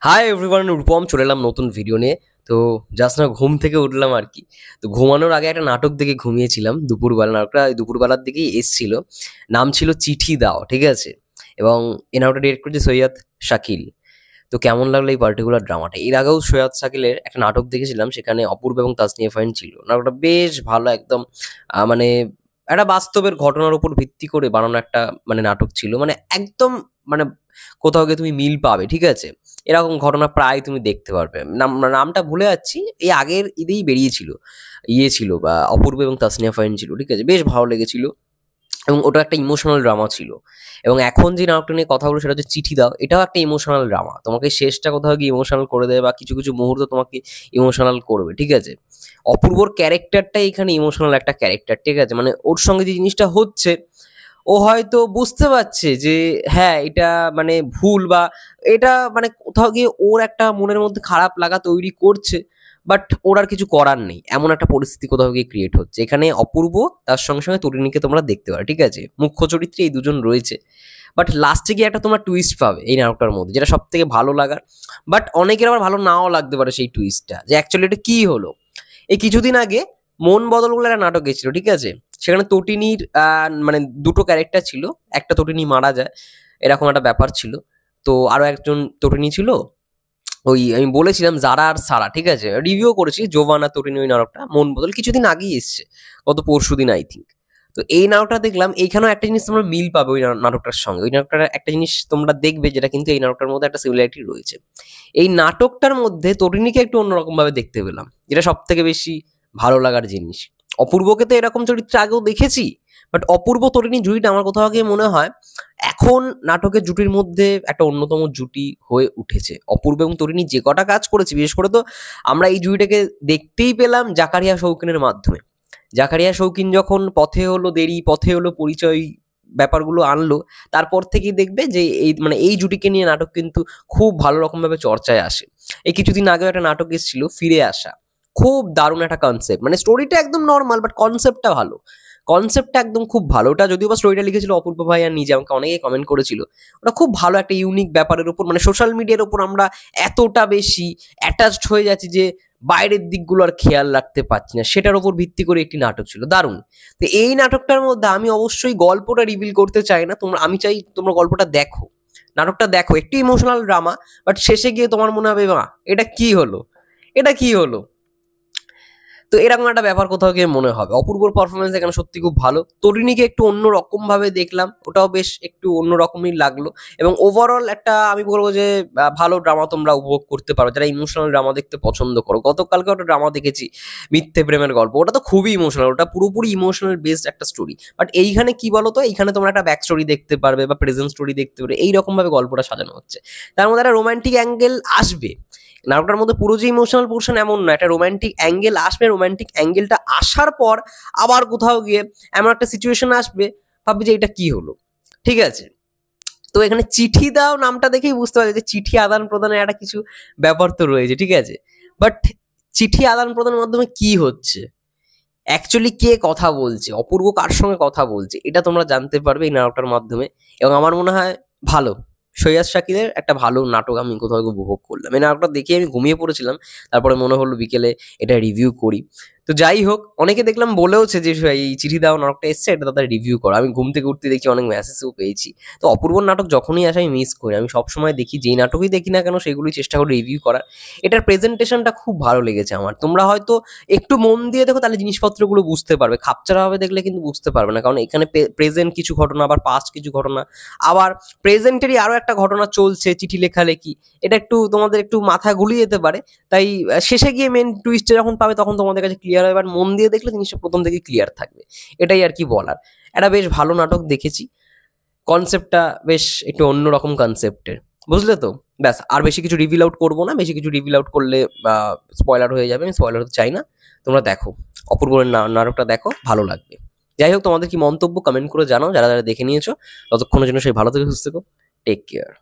Hi everyone, Rupam চলে এলাম নতুন ভিডিও নিয়ে। তো জাস্ট না ঘুম থেকে উঠলাম আর কি। তো ঘুমানোর আগে একটা নাটক দেখে ঘুমিয়েছিলাম দুপুরবেলা। নাটকটা ওই দুপুরবেলার দিকেই এসছিল। নাম ছিল চিঠি দাও, ঠিক আছে? এবং এই নাটকটা ডিরেক্ট করেছে সৈয়দ শাকিল। তো কেমন লাগলো এই পার্টিকুলার ড্রামাটা? এর আগেও সৈয়দ শাকিলের একটা নাটক দেখেছিলাম, সেখানে অপূর্ব এবং তাসনিয়া ফারিন ছিল। নাটকটা বেশ ভালো, একদম মানে একটা বাস্তবের ঘটনার উপর ভিত্তি করে বানানো একটা মানে নাটক ছিল। মানে একদম মানে কোথাও গিয়ে তুমি মিল পাবে, ঠিক আছে? এরকম ঘটনা প্রায় তুমি দেখতে পারবে। নামটা ভুলে যাচ্ছি, এই আগের ঈদেই বেরিয়েছিল। ছিল বা অপূর্ব এবং তাসনিয়া ফারিন ছিল, ঠিক আছে? বেশ ভালো লেগেছিল এবং ওটা একটা ইমোশনাল ড্রামা ছিল। এবং এখন যে নাটকটা নিয়ে কথা বলবো সেটা হচ্ছে চিঠি দাও। এটাও একটা ইমোশনাল ড্রামা, তোমাকে শেষটা কোথাও গিয়ে ইমোশনাল করে দেবে বা কিছু কিছু মুহূর্ত তোমাকে ইমোশনাল করবে, ঠিক আছে? অপূর্বর ক্যারেক্টারটাই এখানে ইমোশনাল একটা ক্যারেক্টার, ঠিক আছে? মানে ওর সঙ্গে যে জিনিসটা হচ্ছে, ও হয়তো বুঝতে পারছে যে হ্যাঁ এটা মানে ভুল, বা এটা মানে কোথাও গিয়ে ওর একটা মনের মধ্যে খারাপ লাগা তৈরি করছে। বাট ওর আর কিছু করার নেই, এমন একটা পরিস্থিতি কোথাও গিয়ে ক্রিয়েট হচ্ছে। এখানে অপূর্ব তার সঙ্গে সঙ্গে তরুণীকে তোমরা দেখতে পারো, ঠিক আছে? মুখ্য চরিত্রে এই দুজন রয়েছে। বাট লাস্টে গিয়ে একটা তোমরা টুইস্ট পাবে এই নাটকটার মধ্যে, যেটা সব থেকে ভালো লাগার। বাট অনেকের আবার ভালো নাও লাগতে পারে সেই টুইস্টটা, যে অ্যাকচুয়ালি এটা কি হলো। এই কিছুদিন আগে মন বদল বলে একটা নাটক এসেছিল, ঠিক আছে? সেখানে তটিনীর মানে দুটো ক্যারেক্টার ছিল। একটা তটিনী মারা যায়, এরকম একটা ব্যাপার ছিল। তো আরো একজন তটিনী ছিল, ওই আমি বলেছিলাম জারা আর সারা, ঠিক আছে? রিভিউ করেছি জোভানা তটিনী, ওই নাটকটা মন বদল কিছুদিন আগেই এসছে, গত পরশুদিন আই থিঙ্ক। তো এই নাটকটা দেখলাম, এইখানেও একটা জিনিস তোমরা মিল পাবে ওই নাটকটার সঙ্গে। ওই নাটকটার একটা জিনিস তোমরা দেখবে যেটা কিন্তু এই নাটকটার মধ্যে একটা সিমিলারিটি রয়েছে। এই নাটকটার মধ্যে তরিণীকে একটু অন্যরকম ভাবে দেখতে পেলাম, যেটা সব থেকে বেশি ভালো লাগার জিনিস। অপূর্বকে তো এরকম চরিত্রে আগেও দেখেছি, বাট অপূর্ব তরিণী জুটিটা আমার কোথাও গিয়ে মনে হয় এখন নাটকের জুটির মধ্যে একটা অন্যতম জুটি হয়ে উঠেছে। অপূর্ব এবং তরিণী যে কটা কাজ করেছে, বিশেষ করে তো আমরা এই জুটিটাকে দেখতেই পেলাম জাকারিয়া শৌখিনের মাধ্যমে। জাকারিয়া শৌখিন যখন পথে হলো দেরি, পথে হলো পরিচয় ব্যাপারগুলো আনলো, তারপর থেকেই দেখবে যে এই মানে এই জুটিকে নিয়ে নাটক কিন্তু খুব ভালো রকম ভাবে চর্চায় আসে। এই কিছুদিন আগেও একটা নাটক এসেছিল ফিরে আসা, খুব দারুণ একটা কনসেপ্ট। মানে স্টোরিটা একদম নর্মাল, বাট কনসেপ্টটা ভালো। কনসেপ্টটা একদম খুব ভালো। ওটা যদিও বা স্টোরিটা লিখেছিল অপূর্ব ভাই আর নিজে, আমাকে অনেকে কমেন্ট করেছিল। ওটা খুব ভালো একটা ইউনিক ব্যাপারের উপর, মানে সোশ্যাল মিডিয়ার উপর আমরা এতটা বেশি অ্যাটাচড হয়ে যাচ্ছি যে বাইরের দিকগুলো আর খেয়াল রাখতে পারছি না, সেটার উপর ভিত্তি করে একটি নাটক ছিল, দারুণ। তো এই নাটকটার মধ্যে আমি অবশ্যই গল্পটা রিভিল করতে চাই না তোমরা, আমি চাই তোমরা গল্পটা দেখো, নাটকটা দেখো। একটু ইমোশনাল ড্রামা, বাট শেষে গিয়ে তোমার মনে হবে মা এটা কি হলো, এটা কি হলো। তো এরকম একটা ব্যাপার কোথাও গিয়ে মনে হবে। অপূর্বর পারফরমেন্স এখানে সত্যি খুব ভালো। তরিণীকে একটু অন্য রকম ভাবে দেখলাম, ওটাও বেশ একটু অন্য রকমই লাগলো। এবং ওভারঅল একটা আমি বলবো যে ভালো ড্রামা তোমরা উপভোগ করতে পারো যারা ইমোশনাল ড্রামা দেখতে পছন্দ করো। গতকালকে একটা ড্রামা দেখেছি, মিথ্যে প্রেমের গল্প, ওটা তো খুবই ইমোশনাল, ওটা পুরোপুরি ইমোশনাল বেসড একটা স্টোরি। বাট এইখানে কি বলতো, এইখানে তোমরা একটা ব্যাক স্টোরি দেখতে পারবে বা প্রেজেন্ট স্টোরি দেখতে পারবে, এইরকম ভাবে গল্পটা সাজানো হচ্ছে। তার মধ্যে একটা রোমান্টিক অ্যাঙ্গেল আসবে। নাটকটার মধ্যে পুরো যে ইমোশনাল পোর্শন এমন না, একটা রোমান্টিক অ্যাঙ্গেল আসবে। রোমান্টিক অ্যাঙ্গেলটা আসার পর আবার কোথাও গিয়ে এমন একটা সিচুয়েশন আসবে, ভাববে যে এটা কি হলো, ঠিক আছে? তো এখানে চিঠি দাও নামটা দেখেই বুঝতে পারছি যে চিঠি আদান প্রদানের একটা কিছু ব্যাপার তো রয়েছে, ঠিক আছে? বাট চিঠি আদান প্রদানের মাধ্যমে কি হচ্ছে, অ্যাকচুয়ালি কে কথা বলছে, অপূর্ব কার সঙ্গে কথা বলছে, এটা তোমরা জানতে পারবে এই নাটকটার মাধ্যমে। এবং আমার মনে হয় ভালো, সৈয়দ শাকিরের একটা ভালো নাটক আমি কোথাও উপভোগ করলাম। এই নাটকটা দেখে আমি ঘুমিয়ে পড়েছিলাম, তারপরে মনে হলো বিকেলে এটা রিভিউ করি। তো যাই হোক, অনেকে দেখলাম বলেওছে যে এই চিঠি দাও নাটকটা এসছে, এটা তাদের রিভিউ করো। আমি ঘুম থেকে উঠতে দেখছি অনেক মেসেজও পেয়েছি। তো অপূর্ব নাটক যখনই আসে আমি মিস করি, আমি সবসময় দেখি, যেই নাটকই দেখি না কেন সেগুলোই চেষ্টা করি রিভিউ করার। এটার প্রেজেন্টেশনটা খুব ভালো লেগেছে আমার। তোমরা হয়তো একটু মন দিয়ে দেখো, তাহলে জিনিসপত্রগুলো বুঝতে পারবে। খাপছাড়াভাবে দেখলে কিন্তু বুঝতে পারবে না, কারণ এখানে প্রেজেন্ট কিছু ঘটনা, আবার পাস্ট কিছু ঘটনা, আবার প্রেজেন্টেরই আরো একটা ঘটনা চলছে, চিঠি লেখালেখি। এটা একটু তোমাদের একটু মাথা গুলিয়ে যেতে পারে। তাই শেষে গিয়ে মেন টুইস্টে যখন পাবে তখন তোমাদের কাছে ক্লিয়ার হবে, আর মন দিয়ে দেখলে জিনিসটা প্রথম থেকে ক্লিয়ার থাকবে। এটাই আর কি বলার। একটা বেশ ভালো নাটক দেখেছি, কনসেপ্টটা বেশ একটু অন্যরকম কনসেপ্টের, বুঝলে তো? ব্যাস, আর বেশি কিছু রিভিল আউট করবো না, বেশি কিছু রিভিল আউট করলে স্পয়লার হয়ে যাবে, আমি স্পয়লার হতে চাই না। তোমরা দেখো, অপূর্ব নাটকটা দেখো, ভালো লাগবে। যাই হোক, তোমাদের কি মন্তব্য কমেন্ট করে জানাও, যারা যারা দেখে নিয়েছো। ততক্ষণের জন্য সেই ভালো থেকে সুস্থ থেকো, টেক কেয়ার।